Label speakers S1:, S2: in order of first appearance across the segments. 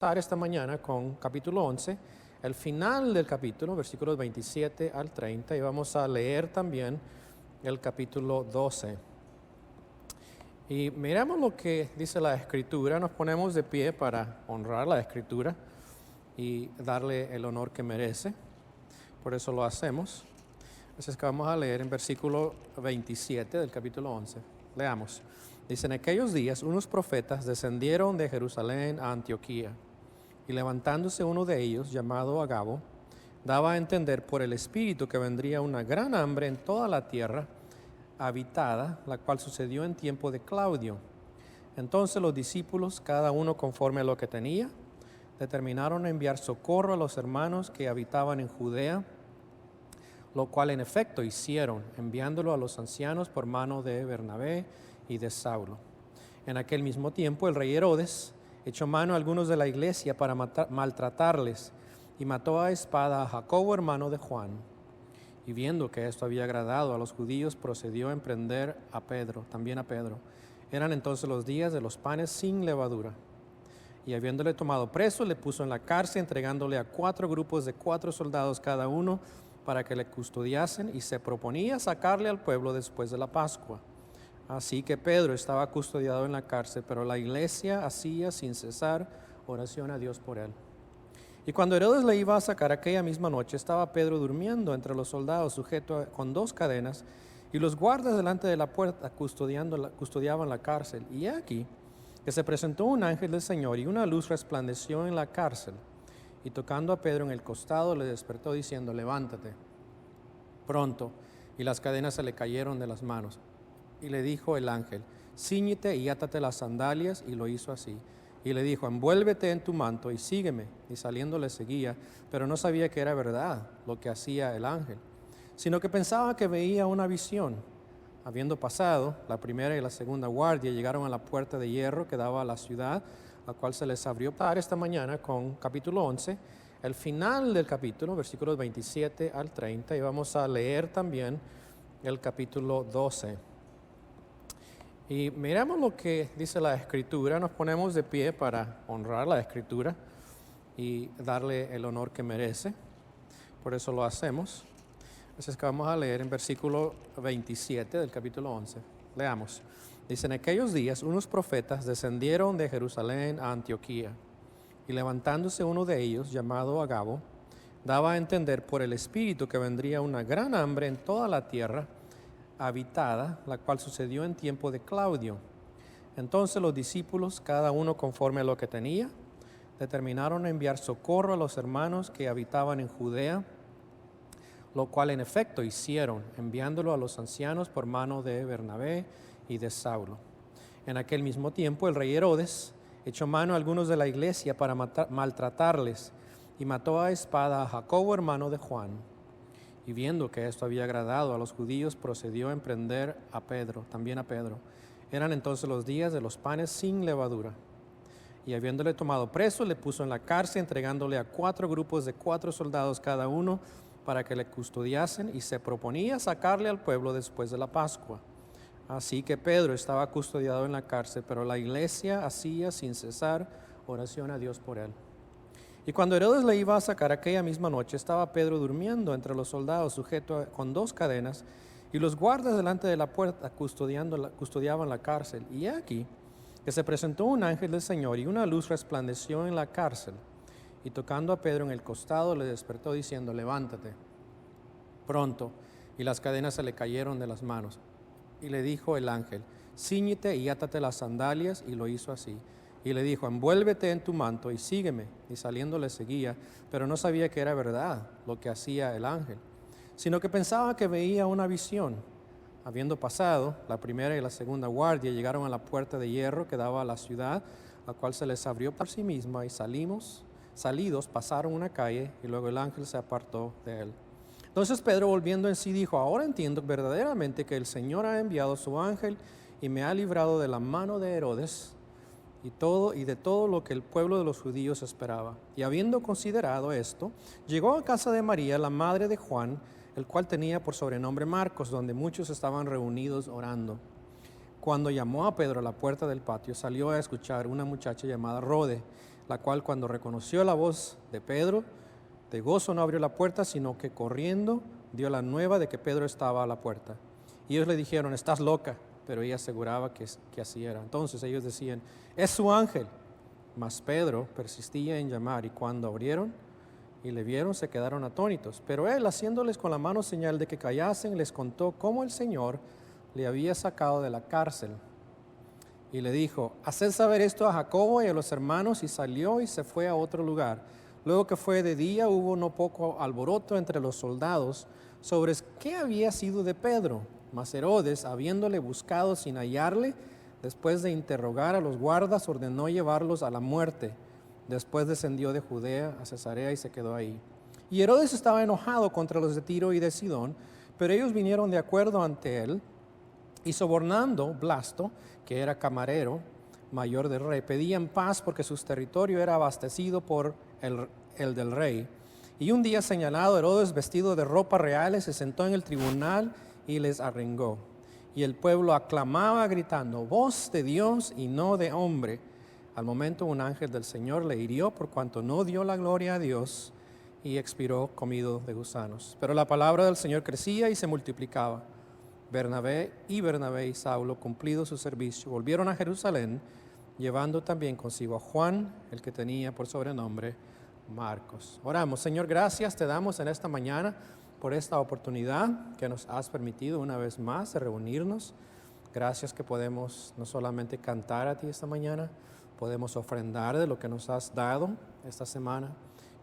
S1: Esta mañana con capítulo 11, el final del capítulo, versículos 27 al 30, y vamos a leer también el capítulo 12. Y miramos lo que dice la Escritura, nos ponemos de pie para honrar la Escritura y darle el honor que merece, por eso lo hacemos. Así es que vamos a leer en versículo 27 del capítulo 11. Leamos. Dice: en aquellos días unos profetas descendieron de Jerusalén a Antioquía, y levantándose uno de ellos, llamado Agabo, daba a entender por el Espíritu que vendría una gran hambre en toda la tierra habitada, la cual sucedió en tiempo de Claudio. Entonces los discípulos, cada uno conforme a lo que tenía, determinaron enviar socorro a los hermanos que habitaban en Judea, lo cual en efecto hicieron, enviándolo a los ancianos por mano de Bernabé y de Saulo. En aquel mismo tiempo el rey Herodes echó mano a algunos de la iglesia para maltratarles, y mató a espada a Jacobo, hermano de Juan. Y viendo que esto había agradado a los judíos, procedió a emprender también a Pedro. Eran entonces los días de los panes sin levadura. Y habiéndole tomado preso, le puso en la cárcel, entregándole a 4 grupos de 4 soldados cada uno, para que le custodiasen, y se proponía sacarle al pueblo después de la Pascua. Así que Pedro estaba custodiado en la cárcel, pero la iglesia hacía sin cesar oración a Dios por él. Y cuando Herodes le iba a sacar aquella misma noche, estaba Pedro durmiendo entre los soldados, sujeto con 2 cadenas, y los guardas delante de la puerta custodiaban la cárcel. Y he aquí que se presentó un ángel del Señor, y una luz resplandeció en la cárcel. Y tocando a Pedro en el costado, le despertó diciendo: levántate pronto. Y las cadenas se le cayeron de las manos. Y le dijo el ángel: cíñete y átate las sandalias. Y lo hizo así. Y le dijo: envuélvete en tu manto y sígueme. Y saliendo le seguía, pero no sabía que era verdad lo que hacía el ángel, sino que pensaba que veía una visión. Habiendo pasado la primera y la segunda guardia, llegaron a la puerta de hierro que daba a la ciudad, la cual se les abrió esta mañana con capítulo 11, el final del capítulo, versículos 27 al 30, y vamos a leer también el capítulo 12. Y miramos lo que dice la Escritura, nos ponemos de pie para honrar la Escritura y darle el honor que merece, por eso lo hacemos. Así es que vamos a leer en versículo 27 del capítulo 11. Leamos. Dice: en aquellos días unos profetas descendieron de Jerusalén a Antioquía, y levantándose uno de ellos, llamado Agabo, daba a entender por el Espíritu que vendría una gran hambre en toda la tierra habitada, la cual sucedió en tiempo de Claudio. Entonces los discípulos, cada uno conforme a lo que tenía, determinaron enviar socorro a los hermanos que habitaban en Judea, lo cual en efecto hicieron, enviándolo a los ancianos por mano de Bernabé y de Saulo. En aquel mismo tiempo el rey Herodes echó mano a algunos de la iglesia para maltratarles, y mató a espada a Jacobo, hermano de Juan. Y viendo que esto había agradado a los judíos, procedió a emprender también a Pedro. Eran entonces los días de los panes sin levadura. Y habiéndole tomado preso, le puso en la cárcel, entregándole a 4 grupos de 4 soldados cada uno, para que le custodiasen, y se proponía sacarle al pueblo después de la Pascua. Así que Pedro estaba custodiado en la cárcel, pero la iglesia hacía sin cesar oración a Dios por él. Y cuando Herodes le iba a sacar aquella misma noche, estaba Pedro durmiendo entre los soldados, sujeto con 2 cadenas, y los guardas delante de la puerta custodiaban la cárcel. Y he aquí que se presentó un ángel del Señor, y una luz resplandeció en la cárcel. Y tocando a Pedro en el costado, le despertó diciendo: levántate pronto. Y las cadenas se le cayeron de las manos. Y le dijo el ángel: cíñete y átate las sandalias. Y lo hizo así. Y le dijo: envuélvete en tu manto y sígueme. Y saliendo le seguía, pero no sabía que era verdad lo que hacía el ángel, sino que pensaba que veía una visión. Habiendo pasado la primera y la segunda guardia, llegaron a la puerta de hierro que daba a la ciudad, la cual se les abrió por sí misma, y salidos pasaron una calle, y luego el ángel se apartó de él. Entonces Pedro, volviendo en sí, dijo: ahora entiendo verdaderamente que el Señor ha enviado su ángel y me ha librado de la mano de Herodes y de todo lo que el pueblo de los judíos esperaba. Y habiendo considerado esto, llegó a casa de María, la madre de Juan, el cual tenía por sobrenombre Marcos, donde muchos estaban reunidos orando. Cuando llamó a Pedro a la puerta del patio, salió a escuchar una muchacha llamada Rode, la cual cuando reconoció la voz de Pedro, de gozo no abrió la puerta, sino que corriendo dio la nueva de que Pedro estaba a la puerta. Y ellos le dijeron, estás loca, pero ella aseguraba que así era. Entonces ellos decían, es su ángel. Mas Pedro persistía en llamar, y cuando abrieron y le vieron, se quedaron atónitos. Pero él, haciéndoles con la mano señal de que callasen, les contó cómo el Señor le había sacado de la cárcel. Y le dijo, haced saber esto a Jacobo y a los hermanos, y salió y se fue a otro lugar. Luego que fue de día, hubo no poco alboroto entre los soldados sobre qué había sido de Pedro. Mas Herodes, habiéndole buscado sin hallarle, después de interrogar a los guardas, ordenó llevarlos a la muerte. Después descendió de Judea a Cesarea y se quedó ahí. Y Herodes estaba enojado contra los de Tiro y de Sidón, pero ellos vinieron de acuerdo ante él, y sobornando Blasto, que era camarero mayor del rey, pedían paz porque su territorio era abastecido por el del rey. Y un día señalado, Herodes, vestido de ropas reales, se sentó en el tribunal y les arengó. Y el pueblo aclamaba gritando, voz de Dios y no de hombre. Al momento un ángel del Señor le hirió por cuanto no dio la gloria a Dios, y expiró comido de gusanos. Pero la palabra del Señor crecía y se multiplicaba. Bernabé y Saulo, cumplido su servicio, volvieron a Jerusalén, llevando también consigo a Juan, el que tenía por sobrenombre Marcos. Oramos. Señor, gracias te damos en esta mañana por esta oportunidad que nos has permitido una vez más de reunirnos. Gracias que podemos no solamente cantar a ti esta mañana, podemos ofrendar de lo que nos has dado esta semana.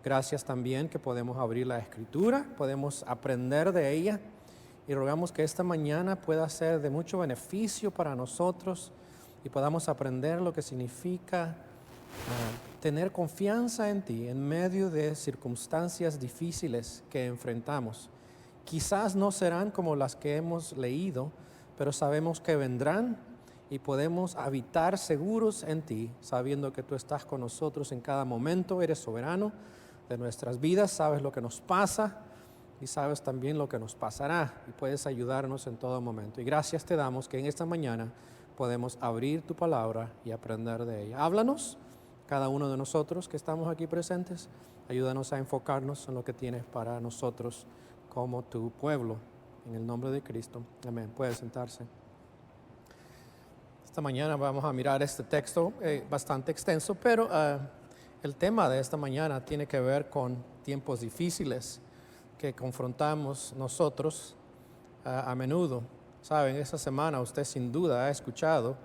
S1: Gracias también que podemos abrir la Escritura, podemos aprender de ella, y rogamos que esta mañana pueda ser de mucho beneficio para nosotros y podamos aprender lo que significa tener confianza en ti en medio de circunstancias difíciles que enfrentamos. Quizás no serán como las que hemos leído, pero sabemos que vendrán, y podemos habitar seguros en ti, sabiendo que tú estás con nosotros en cada momento, eres soberano de nuestras vidas, sabes lo que nos pasa y sabes también lo que nos pasará, y puedes ayudarnos en todo momento. Y gracias te damos que en esta mañana podemos abrir tu palabra y aprender de ella. Háblanos, cada uno de nosotros que estamos aquí presentes, ayúdanos a enfocarnos en lo que tienes para nosotros como tu pueblo. En el nombre de Cristo, amén. Puede sentarse. Esta mañana vamos a mirar este texto bastante extenso, pero el tema de esta mañana tiene que ver con tiempos difíciles que confrontamos nosotros a menudo. Saben, esta semana usted sin duda ha escuchado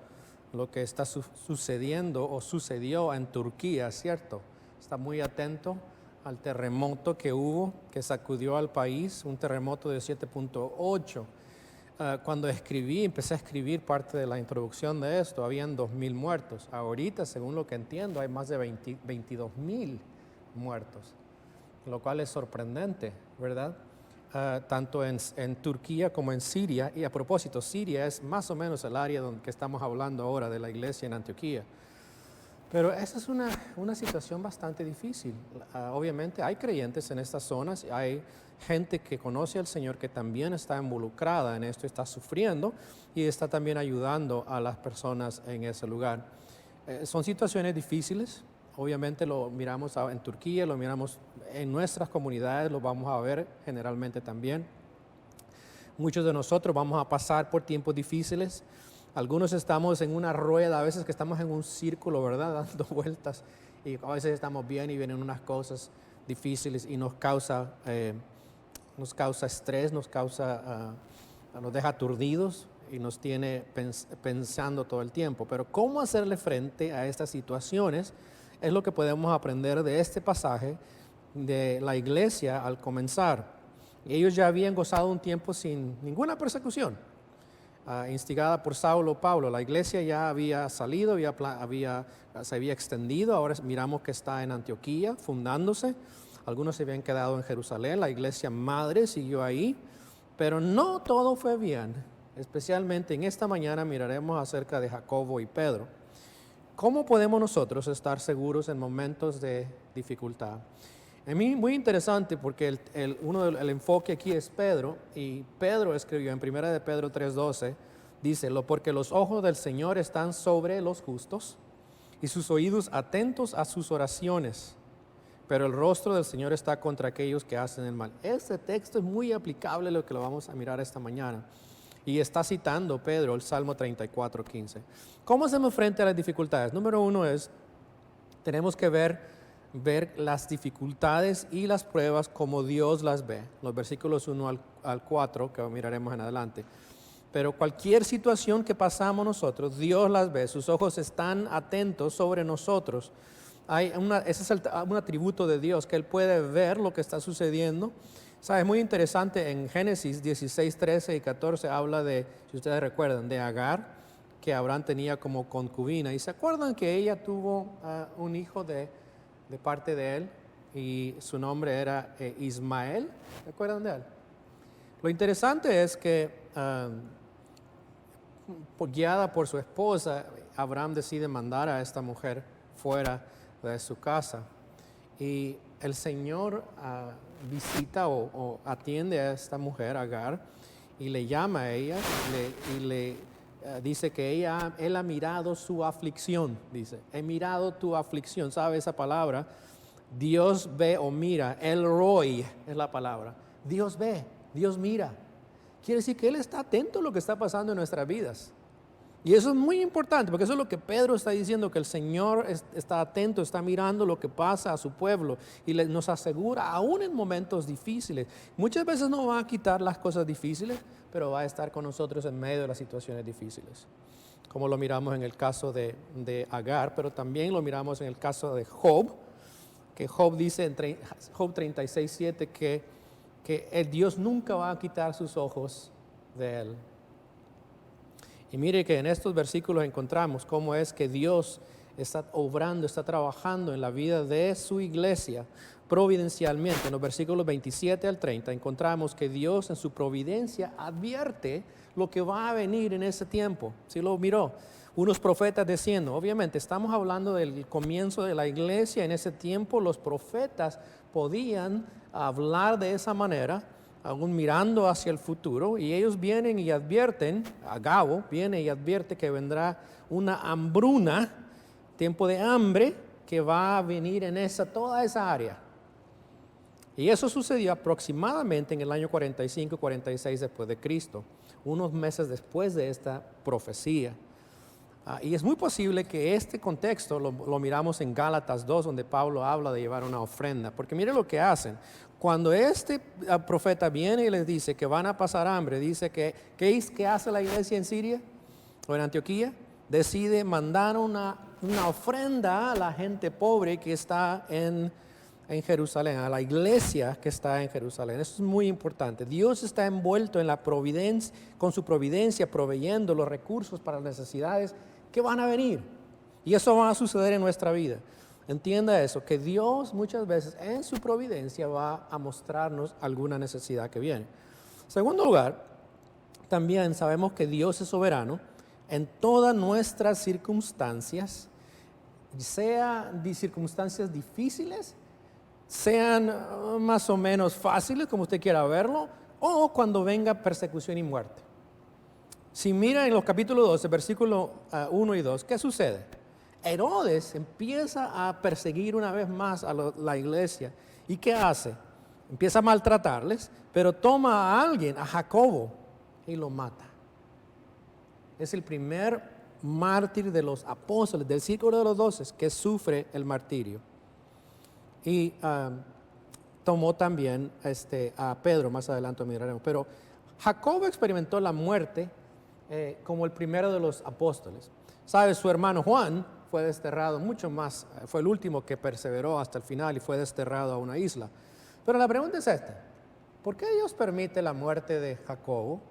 S1: lo que está sucediendo o sucedió en Turquía, ¿cierto? Está muy atento al terremoto que hubo, que sacudió al país, un terremoto de 7.8. Cuando empecé a escribir parte de la introducción de esto, habían 2,000 muertos. Ahorita, según lo que entiendo, hay más de 22,000 muertos, lo cual es sorprendente, ¿verdad? Tanto en Turquía como en Siria. Y a propósito, Siria es más o menos el área donde que estamos hablando ahora de la iglesia en Antioquía. Pero esa es una situación bastante difícil. Obviamente hay creyentes en estas zonas, hay gente que conoce al Señor que también está involucrada en esto, está sufriendo y está también ayudando a las personas en ese lugar. Son situaciones difíciles. Obviamente lo miramos en Turquía, lo miramos en nuestras comunidades, lo vamos a ver generalmente también. Muchos de nosotros vamos a pasar por tiempos difíciles. Algunos estamos en una rueda, a veces que estamos en un círculo, ¿verdad? Dando vueltas, y a veces estamos bien y vienen unas cosas difíciles y nos causa estrés, nos deja aturdidos y nos tiene pensando todo el tiempo. Pero ¿cómo hacerle frente a estas situaciones? Es lo que podemos aprender de este pasaje de la iglesia al comenzar. Ellos ya habían gozado un tiempo sin ninguna persecución, instigada por Saulo o Pablo. La iglesia ya había salido, se había extendido. Ahora miramos que está en Antioquía, fundándose. Algunos se habían quedado en Jerusalén, la iglesia madre siguió ahí, pero no todo fue bien. Especialmente en esta mañana miraremos acerca de Jacobo y Pedro. ¿Cómo podemos nosotros estar seguros en momentos de dificultad? A mí muy interesante porque el enfoque aquí es Pedro, y Pedro escribió en 1 de Pedro 3:12, dice, porque los ojos del Señor están sobre los justos y sus oídos atentos a sus oraciones, pero el rostro del Señor está contra aquellos que hacen el mal. Este texto es muy aplicable a lo que lo vamos a mirar esta mañana. Y está citando Pedro el Salmo 34:15. ¿Cómo hacemos frente a las dificultades? Número uno es, tenemos que ver las dificultades y las pruebas como Dios las ve. Los versículos 1 al 4, que miraremos en adelante. Pero cualquier situación que pasamos nosotros, Dios las ve, sus ojos están atentos sobre nosotros. Ese es un atributo de Dios, que Él puede ver lo que está sucediendo. Es muy interesante, en Génesis 16, 13 y 14 habla de, si ustedes recuerdan, de Agar, que Abraham tenía como concubina. Y se acuerdan que ella tuvo un hijo de parte de él, y su nombre era Ismael. ¿Se acuerdan de él? Lo interesante es que, guiada por su esposa, Abraham decide mandar a esta mujer fuera de su casa. Y el Señor visita o atiende a esta mujer, Agar, y le llama a ella y le dice que él ha mirado su aflicción. Dice, he mirado tu aflicción. ¿Sabe esa palabra? Dios ve o mira. El Roy es la palabra. Dios ve, Dios mira. Quiere decir que Él está atento a lo que está pasando en nuestras vidas. Y eso es muy importante, porque eso es lo que Pedro está diciendo, que el Señor está atento, está mirando lo que pasa a su pueblo y nos asegura, aún en momentos difíciles. Muchas veces no va a quitar las cosas difíciles, pero va a estar con nosotros en medio de las situaciones difíciles. Como lo miramos en el caso de Agar, pero también lo miramos en el caso de Job, que Job dice en Job 36:7 que el Dios nunca va a quitar sus ojos de él. Y mire que en estos versículos encontramos cómo es que Dios está obrando, está trabajando en la vida de su iglesia providencialmente. En los versículos 27 al 30 encontramos que Dios en su providencia advierte lo que va a venir en ese tiempo. ¿Sí lo miró? Unos profetas diciendo, obviamente estamos hablando del comienzo de la iglesia. En ese tiempo los profetas podían hablar de esa manera, aún mirando hacia el futuro, y ellos vienen y advierten, Agabo viene y advierte que vendrá una hambruna, tiempo de hambre, que va a venir en toda esa área. Y eso sucedió aproximadamente en el año 45-46 después de Cristo, unos meses después de esta profecía. Y es muy posible que este contexto lo miramos en Gálatas 2, donde Pablo habla de llevar una ofrenda, porque mire lo que hacen. Cuando este profeta viene y les dice que van a pasar hambre, dice que ¿qué hace la iglesia en Siria o en Antioquía? Decide mandar una ofrenda a la gente pobre que está en Jerusalén, a la iglesia que está en Jerusalén. Eso es muy importante. Dios está envuelto en la providencia, con su providencia, proveyendo los recursos para las necesidades que van a venir. Y eso va a suceder en nuestra vida. Entienda eso, que Dios muchas veces en su providencia va a mostrarnos alguna necesidad que viene. En segundo lugar, también sabemos que Dios es soberano en todas nuestras circunstancias, sean circunstancias difíciles, sean más o menos fáciles, como usted quiera verlo, o cuando venga persecución y muerte. Si mira en los capítulos 12, versículos 1 y 2, ¿qué sucede? Herodes empieza a perseguir una vez más a la iglesia. ¿Y qué hace? Empieza a maltratarles, pero toma a alguien, a Jacobo, y lo mata. Es el primer mártir de los apóstoles, del círculo de los 12, que sufre el martirio. Y tomó también a Pedro, más adelante miraremos. Pero Jacobo experimentó la muerte como el primero de los apóstoles. ¿Sabe? Su hermano Juan fue desterrado mucho más, fue el último que perseveró hasta el final y fue desterrado a una isla. Pero la pregunta es esta: ¿por qué Dios permite la muerte de Jacobo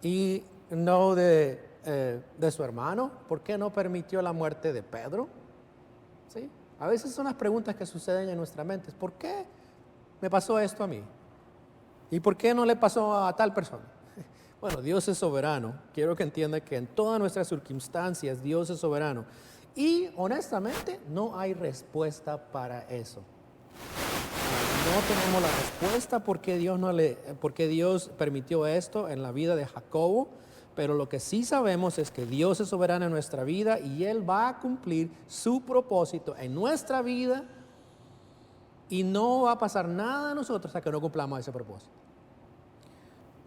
S1: y no de su hermano? ¿Por qué no permitió la muerte de Pedro? ¿Sí? A veces son las preguntas que suceden en nuestra mente. ¿Por qué me pasó esto a mí? ¿Y por qué no le pasó a tal persona? Bueno, Dios es soberano. Quiero que entienda que en todas nuestras circunstancias Dios es soberano. Y honestamente no hay respuesta para eso. No tenemos la respuesta por qué Dios permitió esto en la vida de Jacobo, Pero lo que sí sabemos es que Dios es soberano en nuestra vida y Él va a cumplir su propósito en nuestra vida y no va a pasar nada a nosotros hasta que no cumplamos ese propósito.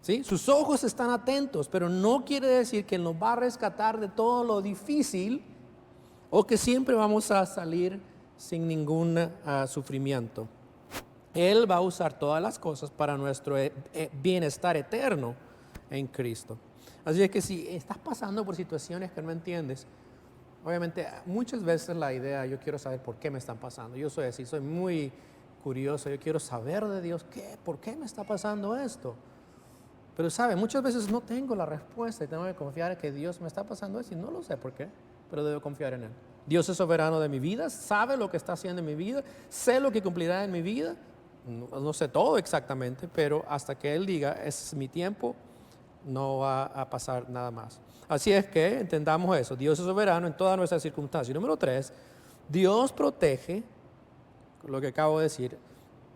S1: ¿Sí? Sus ojos están atentos, pero no quiere decir que Él nos va a rescatar de todo lo difícil o que siempre vamos a salir sin ningún sufrimiento. Él va a usar todas las cosas para nuestro bienestar eterno en Cristo. Así es que si estás pasando por situaciones que no entiendes, obviamente muchas veces la idea, yo quiero saber por qué me están pasando. Yo soy así, soy muy curioso, yo quiero saber de Dios, ¿por qué me está pasando esto? Pero sabe, muchas veces no tengo la respuesta y tengo que confiar en que Dios me está pasando esto y no lo sé por qué, pero debo confiar en Él. Dios es soberano de mi vida, sabe lo que está haciendo en mi vida, sé lo que cumplirá en mi vida, no sé todo exactamente, pero hasta que Él diga, es mi tiempo, no va a pasar nada más. Así es que entendamos eso, Dios es soberano en todas nuestras circunstancias. Número 3, Dios protege, lo que acabo de decir,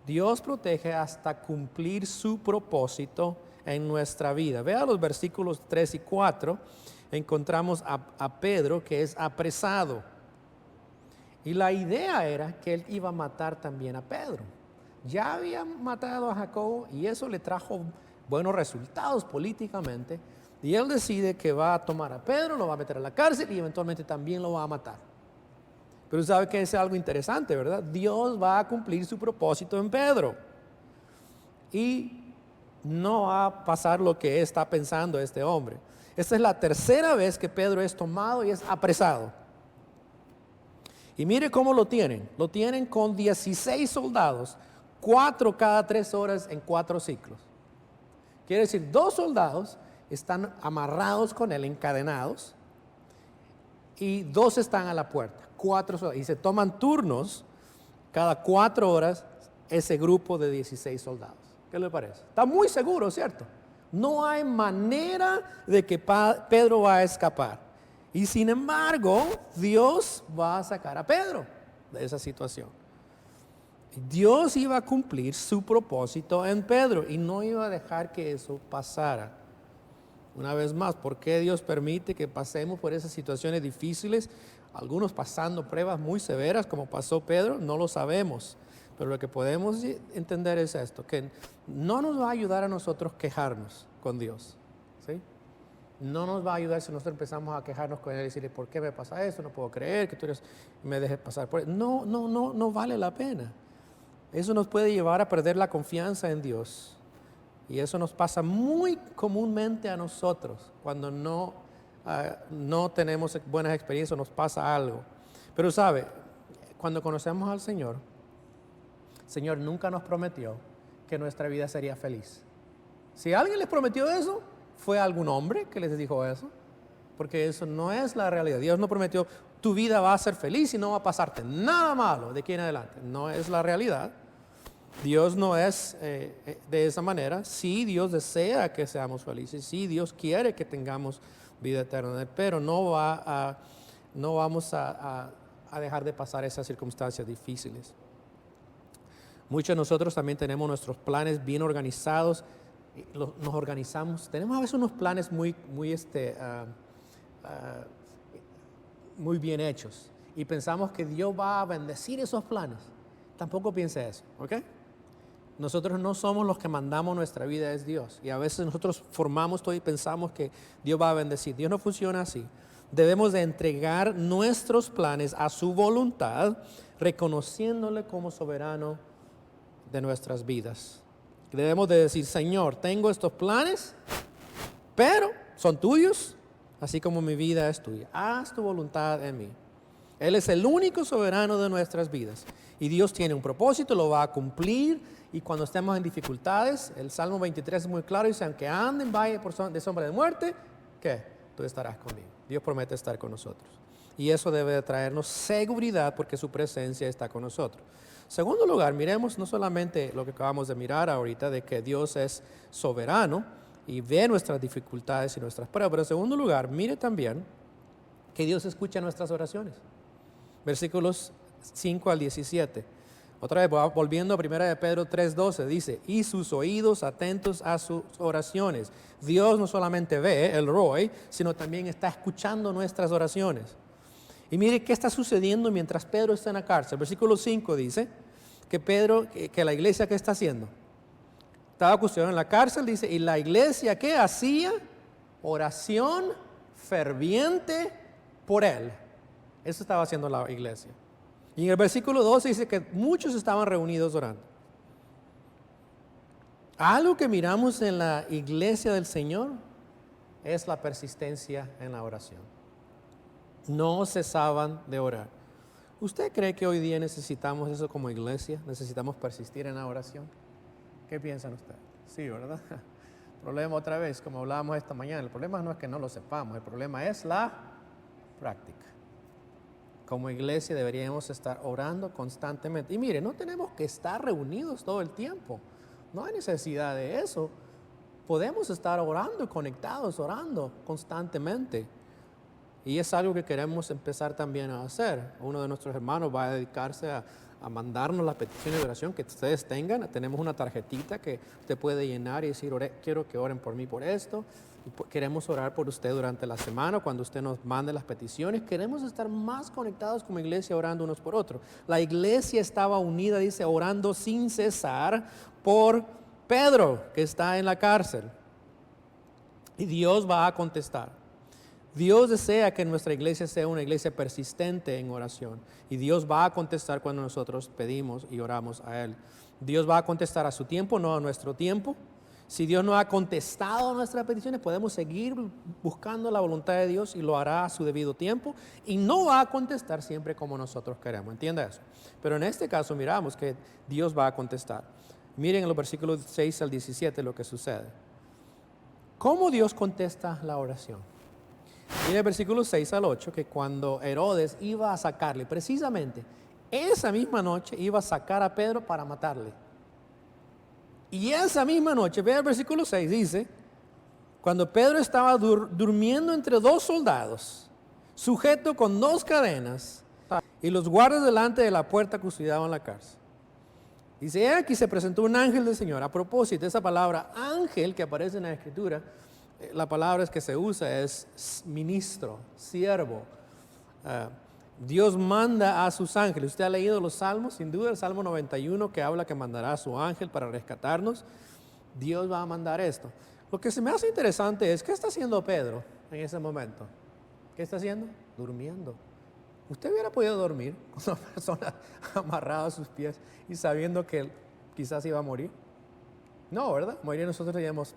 S1: Dios protege hasta cumplir su propósito en nuestra vida. Vea los versículos 3 y 4, encontramos a Pedro que es apresado. Y la idea era que él iba a matar también a Pedro. Ya había matado a Jacobo y eso le trajo buenos resultados políticamente. Y él decide que va a tomar a Pedro, lo va a meter a la cárcel y eventualmente también lo va a matar. Pero sabe que es algo interesante, ¿verdad? Dios va a cumplir su propósito en Pedro. Y no va a pasar lo que está pensando este hombre. Esta es la tercera vez que Pedro es tomado y es apresado. Y mire cómo lo tienen. Lo tienen con 16 soldados, 4 cada 3 horas en 4 ciclos. Quiere decir, 2 soldados están amarrados con él, encadenados, y 2 están a la puerta, 4 soldados. Y se toman turnos cada 4 horas ese grupo de 16 soldados. ¿Qué le parece? Está muy seguro, ¿cierto? No hay manera de que Pedro va a escapar. Y sin embargo, Dios va a sacar a Pedro de esa situación. Dios iba a cumplir su propósito en Pedro y no iba a dejar que eso pasara. Una vez más, ¿por qué Dios permite que pasemos por esas situaciones difíciles? Algunos pasando pruebas muy severas como pasó Pedro, no lo sabemos. Pero lo que podemos entender es esto, que no nos va a ayudar a nosotros quejarnos con Dios, ¿sí? No nos va a ayudar si nosotros empezamos a quejarnos con Él y decirle, ¿por qué me pasa esto? No puedo creer que tú me dejes pasar por eso. No vale la pena. Eso nos puede llevar a perder la confianza en Dios. Y eso nos pasa muy comúnmente a nosotros cuando no tenemos buenas experiencias, nos pasa algo. Pero sabe, cuando conocemos al Señor, el Señor nunca nos prometió que nuestra vida sería feliz. Si alguien les prometió eso, fue algún hombre que les dijo eso, porque eso no es la realidad. Dios no prometió, tu vida va a ser feliz y no va a pasarte nada malo de aquí en adelante. No es la realidad. Dios no es de esa manera. Sí, Dios desea que seamos felices. Sí, Dios quiere que tengamos vida eterna, pero no vamos a dejar de pasar esas circunstancias difíciles. Muchos de nosotros también tenemos nuestros planes bien organizados, nos organizamos, tenemos a veces unos planes muy bien hechos y pensamos que Dios va a bendecir esos planes. Tampoco piense eso, ¿ok? Nosotros no somos los que mandamos nuestra vida, es Dios. Y a veces nosotros formamos todo y pensamos que Dios va a bendecir. Dios no funciona así. Debemos de entregar nuestros planes a su voluntad, reconociéndole como soberano de nuestras vidas. Debemos de decir, Señor, tengo estos planes, pero son tuyos, así como mi vida es tuya. Haz tu voluntad en mí. Él es el único soberano de nuestras vidas. Y Dios tiene un propósito, lo va a cumplir. Y cuando estemos en dificultades, el Salmo 23 es muy claro, dice, aunque ande en valle de sombra de muerte, ¿qué? Tú estarás conmigo. Dios promete estar con nosotros. Y eso debe de traernos seguridad porque su presencia está con nosotros. Segundo lugar, miremos no solamente lo que acabamos de mirar ahorita, de que Dios es soberano y ve nuestras dificultades y nuestras pruebas, pero en segundo lugar, mire también que Dios escucha nuestras oraciones. Versículos 5 al 17. Otra vez, volviendo a 1 de Pedro 3:12, dice, y sus oídos atentos a sus oraciones. Dios no solamente ve el Roy, sino también está escuchando nuestras oraciones. Y mire qué está sucediendo mientras Pedro está en la cárcel. Versículo 5 dice que la iglesia, ¿qué está haciendo? Estaba custodiado en la cárcel, dice, y la iglesia, ¿qué hacía? Oración ferviente por él. Eso estaba haciendo la iglesia. Y en el versículo 12 dice que muchos estaban reunidos orando. Algo que miramos en la iglesia del Señor es la persistencia en la oración. No cesaban de orar. ¿Usted cree que hoy día necesitamos eso como iglesia? ¿Necesitamos persistir en la oración? ¿Qué piensan ustedes? Sí, ¿verdad? El problema otra vez, como hablábamos esta mañana, el problema no es que no lo sepamos, el problema es la práctica. Como iglesia deberíamos estar orando constantemente. Y mire, no tenemos que estar reunidos todo el tiempo. No hay necesidad de eso. Podemos estar orando, conectados, orando constantemente. Y es algo que queremos empezar también a hacer. Uno de nuestros hermanos va a dedicarse a mandarnos las peticiones de oración que ustedes tengan. Tenemos una tarjetita que usted puede llenar y decir, quiero que oren por mí por esto. Queremos orar por usted durante la semana, cuando usted nos mande las peticiones. Queremos estar más conectados como iglesia, orando unos por otros. La iglesia estaba unida, dice, orando sin cesar por Pedro, que está en la cárcel. Y Dios va a contestar. Dios desea que nuestra iglesia sea una iglesia persistente en oración. Y Dios va a contestar cuando nosotros pedimos y oramos a Él. Dios va a contestar a su tiempo, no a nuestro tiempo. Si Dios no ha contestado nuestras peticiones, podemos seguir buscando la voluntad de Dios y lo hará a su debido tiempo. Y no va a contestar siempre como nosotros queremos. ¿Entiende eso? Pero en este caso miramos que Dios va a contestar. Miren en los versículos 6 al 17 lo que sucede. ¿Cómo Dios contesta la oración? Miren el versículo 6 al 8, que cuando Herodes iba a sacarle, precisamente esa misma noche iba a sacar a Pedro para matarle. Y esa misma noche, vean el versículo 6, dice, cuando Pedro estaba durmiendo entre dos soldados, sujeto con dos cadenas, y los guardias delante de la puerta custodiaban la cárcel. Dice, aquí se presentó un ángel del Señor. A propósito, esa palabra ángel que aparece en la Escritura, la palabra que se usa es ministro, siervo. Dios manda a sus ángeles. Usted ha leído los salmos, sin duda el Salmo 91 que habla que mandará a su ángel para rescatarnos. Dios va a mandar esto. Lo que se me hace interesante es, ¿qué está haciendo Pedro en ese momento? ¿Qué está haciendo? Durmiendo. ¿Usted hubiera podido dormir con una persona amarrada a sus pies y sabiendo que quizás iba a morir? No, ¿verdad? Morir nosotros estaríamos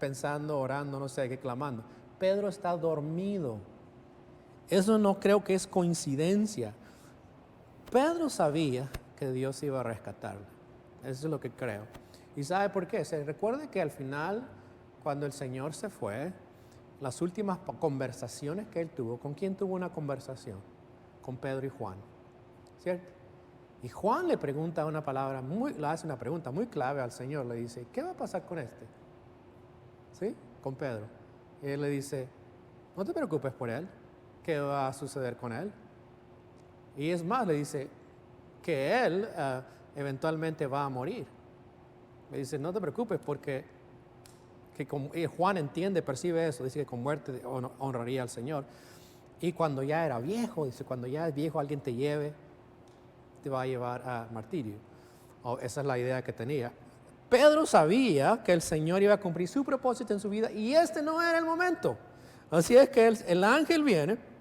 S1: pensando, orando, no sé qué, clamando. Pedro está dormido. Eso no creo que es coincidencia. Pedro sabía que Dios iba a rescatarle. Eso es lo que creo. ¿Y sabe por qué? Se recuerde que al final, cuando el Señor se fue, las últimas conversaciones que él tuvo, ¿con quién tuvo una conversación? Con Pedro y Juan, ¿cierto? Y Juan le pregunta le hace una pregunta muy clave al Señor. Le dice, ¿qué va a pasar con este? ¿Sí? Con Pedro. Y él le dice, no te preocupes por él. ¿Qué va a suceder con él? Y es más, le dice que él eventualmente va a morir. Le dice, no te preocupes porque Juan entiende, percibe eso. Dice que con muerte honraría al Señor. Y cuando ya era viejo, dice, cuando ya es viejo alguien te va a llevar a martirio. Esa es la idea que tenía. Pedro sabía que el Señor iba a cumplir su propósito en su vida y este no era el momento. Así es que el ángel viene.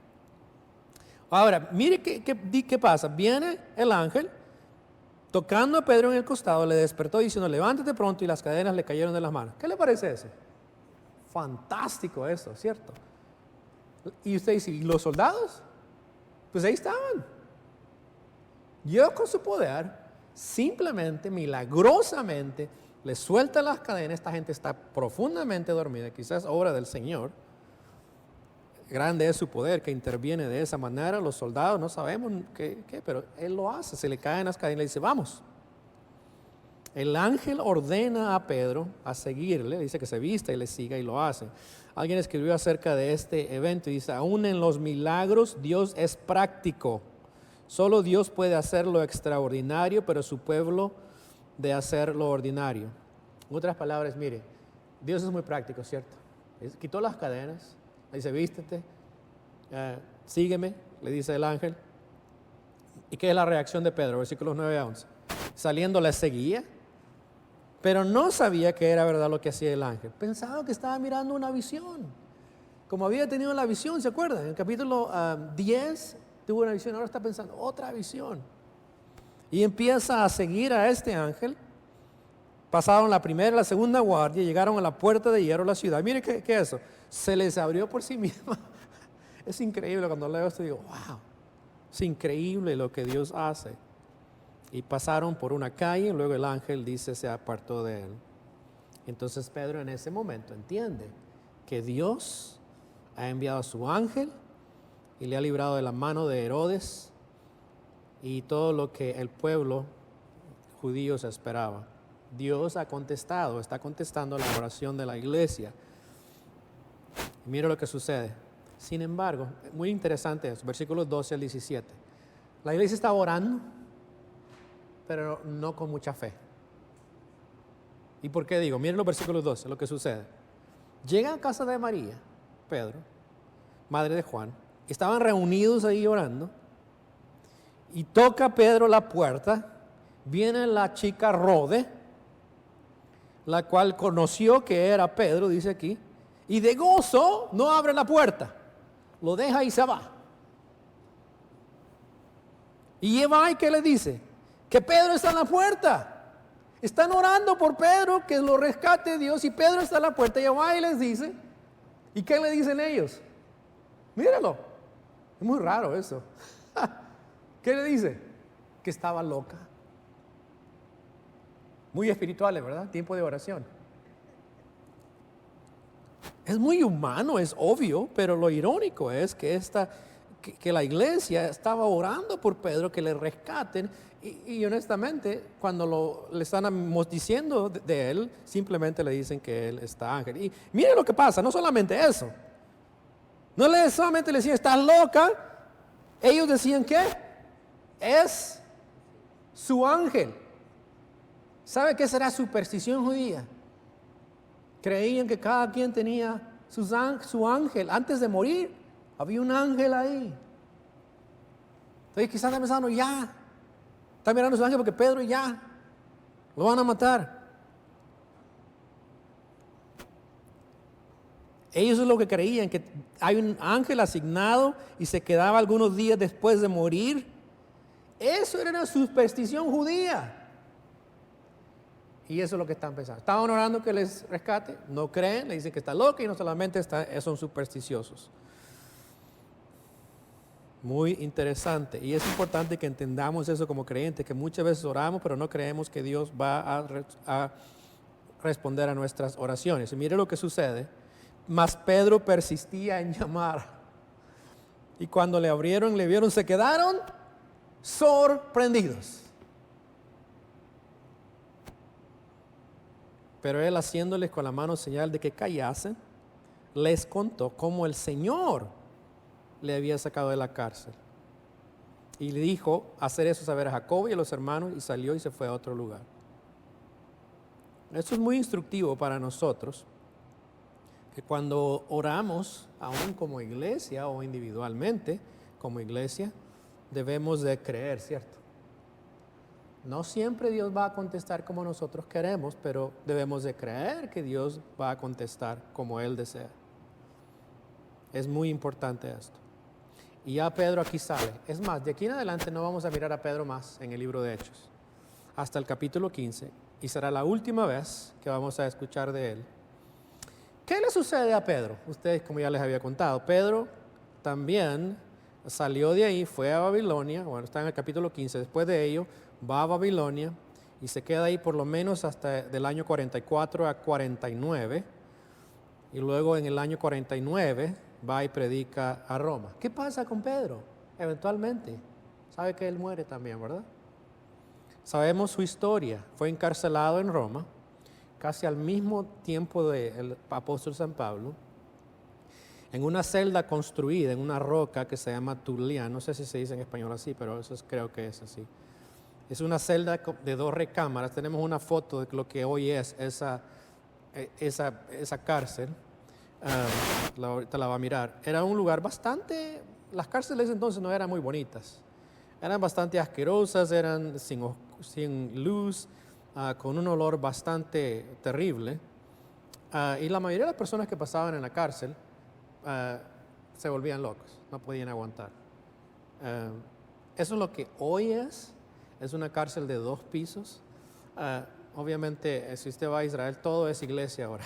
S1: Ahora, mire qué pasa. Viene el ángel, tocando a Pedro en el costado, le despertó diciendo, levántate pronto, y las cadenas le cayeron de las manos. ¿Qué le parece eso? Fantástico eso, ¿cierto? Y usted dice, ¿y los soldados? Pues ahí estaban. Dios con su poder, simplemente, milagrosamente, le suelta las cadenas. Esta gente está profundamente dormida, quizás obra del Señor. Grande es su poder que interviene de esa manera. Los soldados no sabemos qué, pero Él lo hace. Se le caen las cadenas y le dice, vamos. El ángel ordena a Pedro a seguirle, dice que se vista y le siga y lo hace. Alguien escribió acerca de este evento y dice, aún en los milagros Dios es práctico. Solo Dios puede hacer lo extraordinario, pero su pueblo de hacer lo ordinario. En otras palabras, mire, Dios es muy práctico, ¿cierto? Quitó las cadenas, le dice, vístete, sígueme, le dice el ángel. ¿Y qué es la reacción de Pedro? Versículos 9 a 11. Saliendo le seguía, pero no sabía que era verdad lo que hacía el ángel. Pensaba que estaba mirando una visión. Como había tenido la visión, ¿se acuerdan? En el capítulo 10 tuvo una visión, ahora está pensando otra visión. Y empieza a seguir a este ángel. Pasaron la primera y la segunda guardia, llegaron a la puerta de hierro de la ciudad. Mire qué es eso. Se les abrió por sí misma. Es increíble cuando leo esto, digo, wow, es increíble lo que Dios hace. Y pasaron por una calle, y luego el ángel dice se apartó de él. Entonces Pedro en ese momento entiende que Dios ha enviado a su ángel y le ha librado de la mano de Herodes y todo lo que el pueblo judío se esperaba. Dios ha contestado, está contestando la oración de la iglesia. Y mira lo que sucede. Sin embargo, muy interesante eso, versículos 12 al 17. La iglesia está orando, pero no con mucha fe. ¿Y por qué digo? Miren los versículos 12, lo que sucede. Llega a casa de María, Pedro, madre de Juan, estaban reunidos ahí orando, y toca Pedro la puerta, viene la chica Rode, la cual conoció que era Pedro, dice aquí, y de gozo no abre la puerta, lo deja y se va. Y Eva, ¿y qué le dice? Que Pedro está en la puerta. Están orando por Pedro, que lo rescate Dios, y Pedro está en la puerta, y Eva les dice, ¿y qué le dicen ellos? Míralo, es muy raro eso. ¿Qué le dice? Que estaba loca. Muy espirituales, ¿verdad? Tiempo de oración. Es muy humano, es obvio, pero lo irónico es que que la iglesia estaba orando por Pedro que le rescaten y honestamente cuando le están diciendo de él, simplemente le dicen que él está ángel. Y mire lo que pasa, no solamente eso. No solamente le decían, estás loca. Ellos decían que es su ángel. ¿Sabe qué será superstición judía? Creían que cada quien tenía su ángel. Antes de morir, había un ángel ahí. Entonces quizás está pensando, ya, está mirando su ángel porque Pedro ya, lo van a matar. Ellos es lo que creían, que hay un ángel asignado y se quedaba algunos días después de morir. Eso era una superstición judía. Y eso es lo que están pensando. Estaban orando que les rescate, no creen, le dicen que está loca y no solamente son supersticiosos. Muy interesante. Y es importante que entendamos eso como creyentes, que muchas veces oramos, pero no creemos que Dios va a responder a nuestras oraciones. Y mire lo que sucede. Mas Pedro persistía en llamar. Y cuando le abrieron, le vieron, se quedaron sorprendidos. Pero él, haciéndoles con la mano señal de que callasen, les contó cómo el Señor le había sacado de la cárcel. Y le dijo hacer eso saber a Jacobo y a los hermanos, y salió y se fue a otro lugar. Esto es muy instructivo para nosotros, que cuando oramos, aún como iglesia o individualmente como iglesia, debemos de creer, ¿cierto? No siempre Dios va a contestar como nosotros queremos, pero debemos de creer que Dios va a contestar como Él desea. Es muy importante esto. Y ya Pedro aquí sale. Es más, de aquí en adelante no vamos a mirar a Pedro más en el libro de Hechos, hasta el capítulo 15, y será la última vez que vamos a escuchar de él. ¿Qué le sucede a Pedro? Ustedes, como ya les había contado, Pedro también salió de ahí, fue a Babilonia, bueno, está en el capítulo 15, después de ello va a Babilonia y se queda ahí por lo menos hasta del año 44 a 49, y luego en el año 49 va y predica a Roma. ¿Qué pasa con Pedro? Eventualmente, sabe que él muere también, ¿verdad? Sabemos su historia, fue encarcelado en Roma, casi al mismo tiempo del apóstol San Pablo, en una celda construida en una roca que se llama Tulía. No sé si se dice en español así, pero creo que es así. Es una celda de 2 recámaras. Tenemos una foto de lo que hoy es esa cárcel. Ahorita la va a mirar. Era un lugar las cárceles entonces no eran muy bonitas. Eran bastante asquerosas, eran sin luz, con un olor bastante terrible. Y la mayoría de las personas que pasaban en la cárcel se volvían locos, no podían aguantar. Eso es lo que hoy es una cárcel de 2 pisos. Obviamente, si usted va a Israel, todo es iglesia ahora.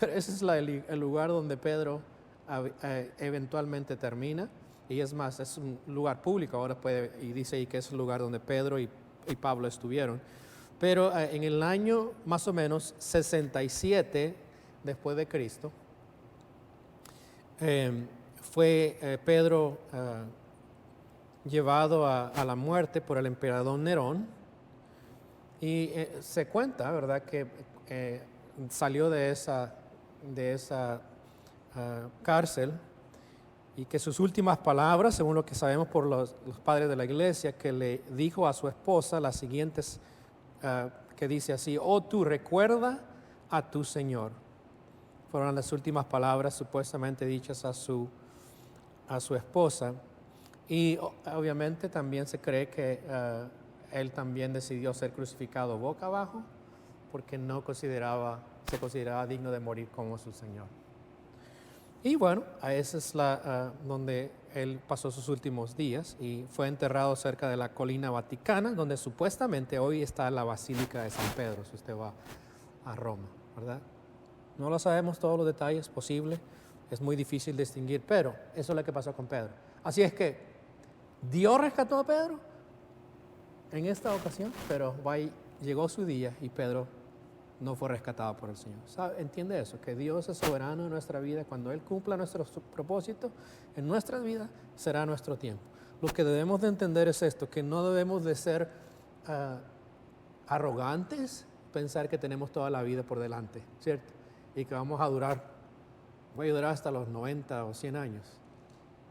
S1: Pero ese es el lugar donde Pedro eventualmente termina. Y es más, es un lugar público ahora, y dice ahí que es el lugar donde Pedro y Pablo estuvieron. Pero en el año más o menos 67 después de Cristo, fue Pedro llevado a la muerte por el emperador Nerón. Y se cuenta, ¿verdad?, que salió de esa cárcel, y que sus últimas palabras, según lo que sabemos por los padres de la iglesia, que le dijo a su esposa las siguientes, que dice así: oh, tú recuerda a tu Señor. Fueron las últimas palabras supuestamente dichas a su esposa. Y obviamente también se cree que él también decidió ser crucificado boca abajo, porque se consideraba digno de morir como su Señor. Y bueno, esa es donde él pasó sus últimos días, y fue enterrado cerca de la colina Vaticana, donde supuestamente hoy está la Basílica de San Pedro, si usted va a Roma, ¿verdad? No lo sabemos todos los detalles, posible, es muy difícil distinguir, pero eso es lo que pasó con Pedro. Así es que Dios rescató a Pedro en esta ocasión, pero llegó su día y Pedro no fue rescatado por el Señor. ¿Entiende eso? Que Dios es soberano en nuestra vida. Cuando Él cumpla nuestros propósitos en nuestras vidas, será nuestro tiempo. Lo que debemos de entender es esto, que no debemos de ser arrogantes, pensar que tenemos toda la vida por delante, ¿cierto? Y que voy a durar hasta los 90 o 100 años,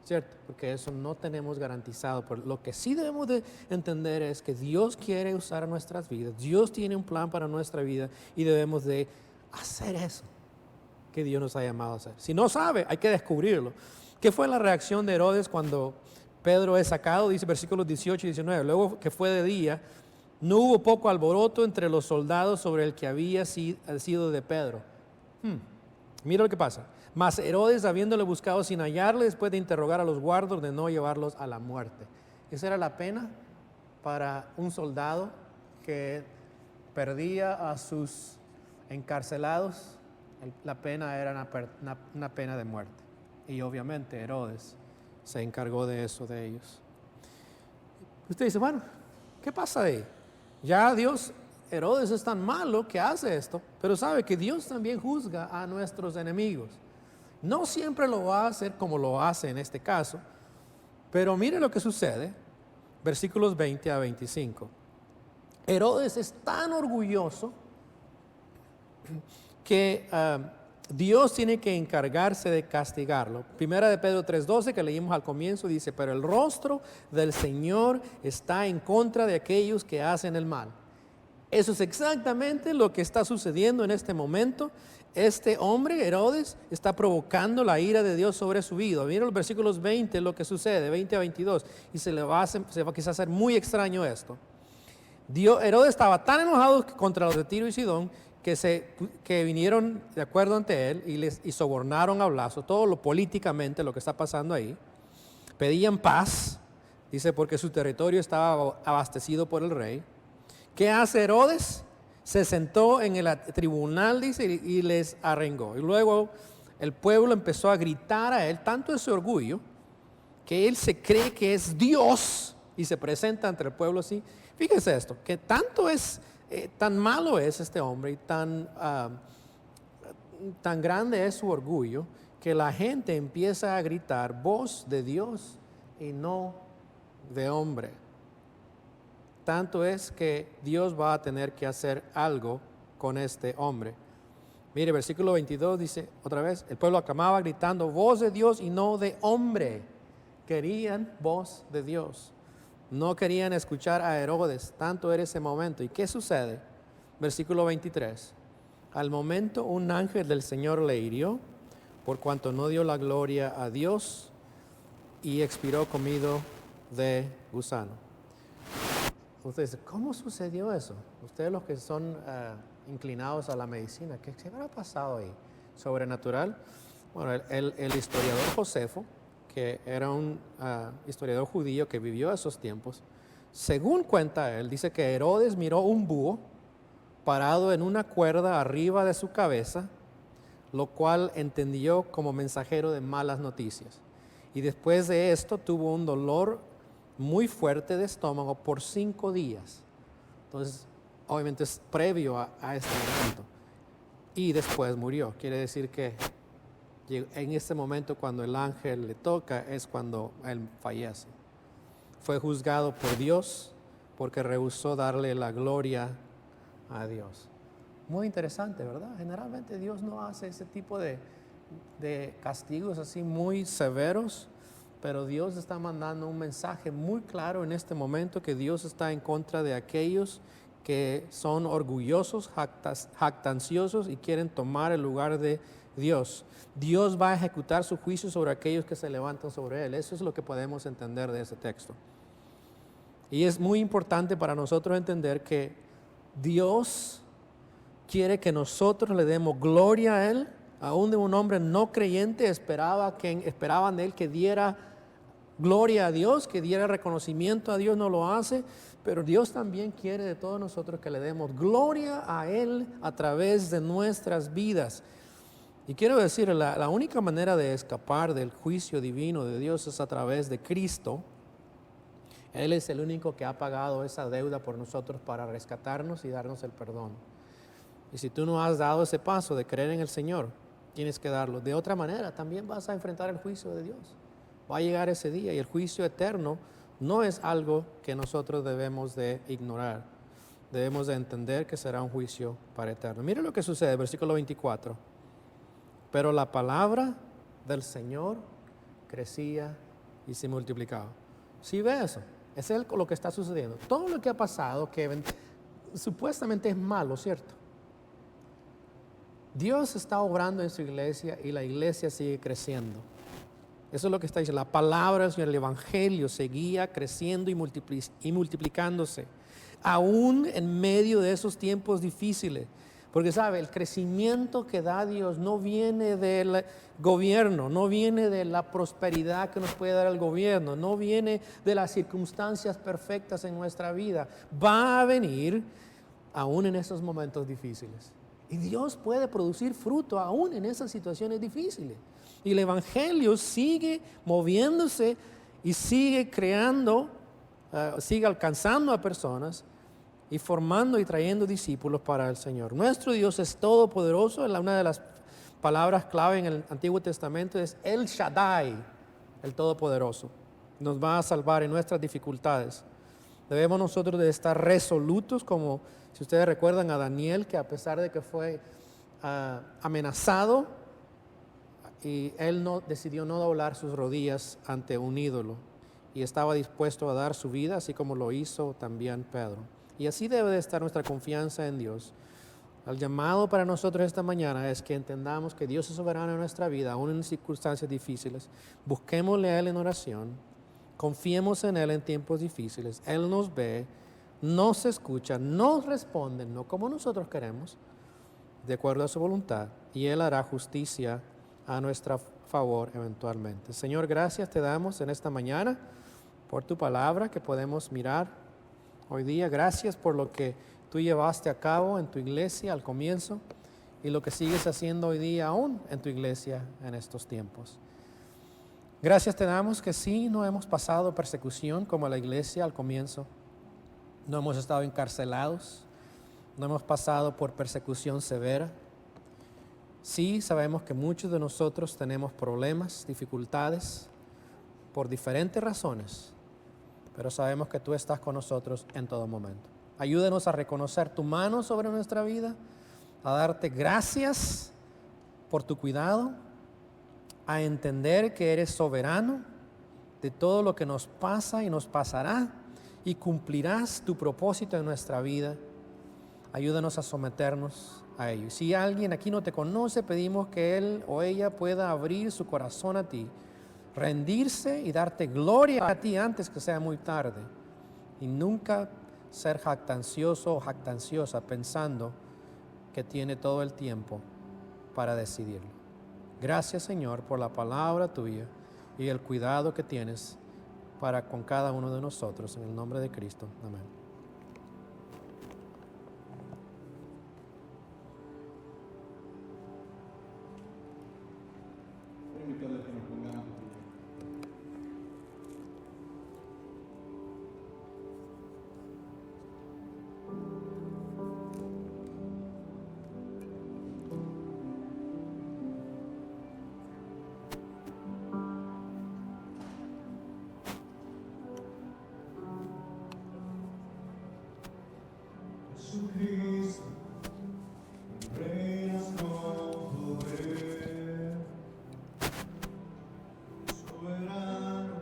S1: ¿cierto? Porque eso no tenemos garantizado. Pero lo que sí debemos de entender es que Dios quiere usar nuestras vidas. Dios tiene un plan para nuestra vida y debemos de hacer eso que Dios nos ha llamado a hacer. Si no sabe, hay que descubrirlo. ¿Qué fue la reacción de Herodes cuando Pedro es sacado? Dice versículos 18 y 19. Luego que fue de día, no hubo poco alboroto entre los soldados sobre el que había sido de Pedro. Mira lo que pasa. Mas Herodes, habiéndole buscado sin hallarle, después de interrogar a los guardas, de no llevarlos a la muerte. Esa era la pena para un soldado que perdía a sus encarcelados. La pena era una pena de muerte. Y obviamente Herodes se encargó de eso de ellos. Usted dice, bueno, ¿qué pasa ahí? Ya Herodes es tan malo que hace esto, pero sabe que Dios también juzga a nuestros enemigos. No siempre lo va a hacer como lo hace en este caso, pero mire lo que sucede, versículos 20 a 25. Herodes es tan orgulloso que Dios tiene que encargarse de castigarlo. Primera de Pedro 3:12, que leímos al comienzo, dice: pero el rostro del Señor está en contra de aquellos que hacen el mal. Eso es exactamente lo que está sucediendo en este momento. Este hombre, Herodes, está provocando la ira de Dios sobre su vida. Miren los versículos 20, lo que sucede, 20 a 22, y se va quizás hacer muy extraño esto. Herodes estaba tan enojado contra los de Tiro y Sidón que vinieron de acuerdo ante él y sobornaron a Blaso, todo lo políticamente lo que está pasando ahí. Pedían paz, dice, porque su territorio estaba abastecido por el rey. ¿Qué hace Herodes? Se sentó en el tribunal, dice, y les arengó. Y luego el pueblo empezó a gritar a él, tanto es su orgullo, que él se cree que es Dios y se presenta ante el pueblo así. Fíjense esto, que tan malo es este hombre y tan grande es su orgullo, que la gente empieza a gritar voz de Dios y no de hombre. Tanto es que Dios va a tener que hacer algo con este hombre. Mire, versículo 22 dice otra vez, el pueblo aclamaba gritando, voz de Dios y no de hombre. Querían voz de Dios. No querían escuchar a Herodes, tanto era ese momento. ¿Y qué sucede? Versículo 23. Al momento un ángel del Señor le hirió, por cuanto no dio la gloria a Dios, y expiró comido de gusano. Ustedes, ¿cómo sucedió eso? Ustedes los que son inclinados a la medicina, ¿qué habrá pasado ahí? ¿Sobrenatural? Bueno, el historiador Josefo, que era un historiador judío que vivió esos tiempos, según cuenta él, dice que Herodes miró un búho parado en una cuerda arriba de su cabeza, lo cual entendió como mensajero de malas noticias. Y después de esto tuvo un dolor muy fuerte de estómago por 5 días. Entonces, obviamente es previo a este momento. Y después murió. Quiere decir que en este momento cuando el ángel le toca es cuando él fallece. Fue juzgado por Dios porque rehusó darle la gloria a Dios. Muy interesante, ¿verdad? Generalmente Dios no hace ese tipo de castigos así muy severos, pero Dios está mandando un mensaje muy claro en este momento que Dios está en contra de aquellos que son orgullosos, jactanciosos y quieren tomar el lugar de Dios. Dios va a ejecutar su juicio sobre aquellos que se levantan sobre Él. Eso es lo que podemos entender de ese texto. Y es muy importante para nosotros entender que Dios quiere que nosotros le demos gloria a Él. Aún de un hombre no creyente esperaban de Él que diera gloria a Dios, que diera reconocimiento a Dios, no lo hace. Pero Dios también quiere de todos nosotros que le demos gloria a Él a través de nuestras vidas. Y quiero decir, la única manera de escapar del juicio divino de Dios es a través de Cristo. Él es el único que ha pagado esa deuda por nosotros para rescatarnos y darnos el perdón. Y si tú no has dado ese paso de creer en el Señor, tienes que darlo. De otra manera, también vas a enfrentar el juicio de Dios. Va a llegar ese día y el juicio eterno no es algo que nosotros debemos de ignorar. Debemos de entender que será un juicio para eterno. Mire lo que sucede, versículo 24. Pero la palabra del Señor crecía y se multiplicaba. ¿Sí ve eso? Eso es lo que está sucediendo. Todo lo que ha pasado, que supuestamente es malo, ¿cierto? Dios está obrando en su iglesia y la iglesia sigue creciendo. Eso es lo que está diciendo. La palabra del Señor, el Evangelio, seguía creciendo y multiplicándose, aún en medio de esos tiempos difíciles. Porque sabe, el crecimiento que da Dios no viene del gobierno, no viene de la prosperidad que nos puede dar el gobierno, no viene de las circunstancias perfectas en nuestra vida. Va a venir aún en esos momentos difíciles. Y Dios puede producir fruto aún en esas situaciones difíciles. Y el Evangelio sigue moviéndose y sigue creando, sigue alcanzando a personas y formando y trayendo discípulos para el Señor. Nuestro Dios es todopoderoso. Una de las palabras clave en el Antiguo Testamento es El Shaddai, el Todopoderoso. Nos va a salvar en nuestras dificultades. Debemos nosotros de estar resolutos, como si ustedes recuerdan a Daniel, que a pesar de que fue amenazado, y él decidió no doblar sus rodillas ante un ídolo y estaba dispuesto a dar su vida, así como lo hizo también Pedro. Y así debe de estar nuestra confianza en Dios. El llamado para nosotros esta mañana es que entendamos que Dios es soberano en nuestra vida, aún en circunstancias difíciles. Busquémosle a Él en oración, confiemos en Él en tiempos difíciles. Él nos ve, nos escucha, nos responde, no como nosotros queremos, de acuerdo a su voluntad, y Él hará justicia a nuestro favor eventualmente. Señor, gracias te damos en esta mañana por tu palabra que podemos mirar hoy día. Gracias por lo que tú llevaste a cabo en tu iglesia al comienzo y lo que sigues haciendo hoy día aún en tu iglesia en estos tiempos. Gracias te damos que sí, no hemos pasado persecución como la iglesia al comienzo. No hemos estado encarcelados, no hemos pasado por persecución severa. Sí, sabemos que muchos de nosotros tenemos problemas, dificultades, por diferentes razones, pero sabemos que tú estás con nosotros en todo momento. Ayúdanos a reconocer tu mano sobre nuestra vida a darte gracias por tu cuidado, a entender que eres soberano de todo lo que nos pasa y nos pasará y cumplirás tu propósito en nuestra vida. Ayúdanos a someternos a ello. Si alguien aquí no te conoce, pedimos que él o ella pueda abrir su corazón a ti, rendirse y darte gloria a ti antes que sea muy tarde. Y nunca ser jactancioso o jactanciosa pensando que tiene todo el tiempo para decidirlo. Gracias, Señor, por la palabra tuya y el cuidado que tienes para con cada uno de nosotros. En el nombre de Cristo. Amén.
S2: Invitarles que nos pongamos de pie. Jesucristo, reinas con poder, soberano,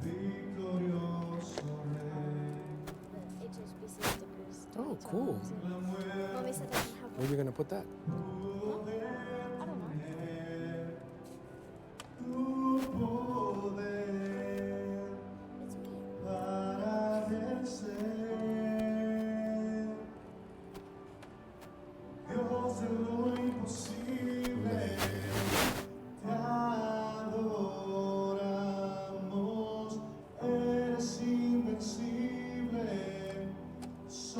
S2: victorioso Rey.
S3: HSBC stickers.
S1: Oh, cool.
S2: La muerte
S3: Mommy said I can have
S1: Where are
S3: one.
S1: you going to put that?
S2: tú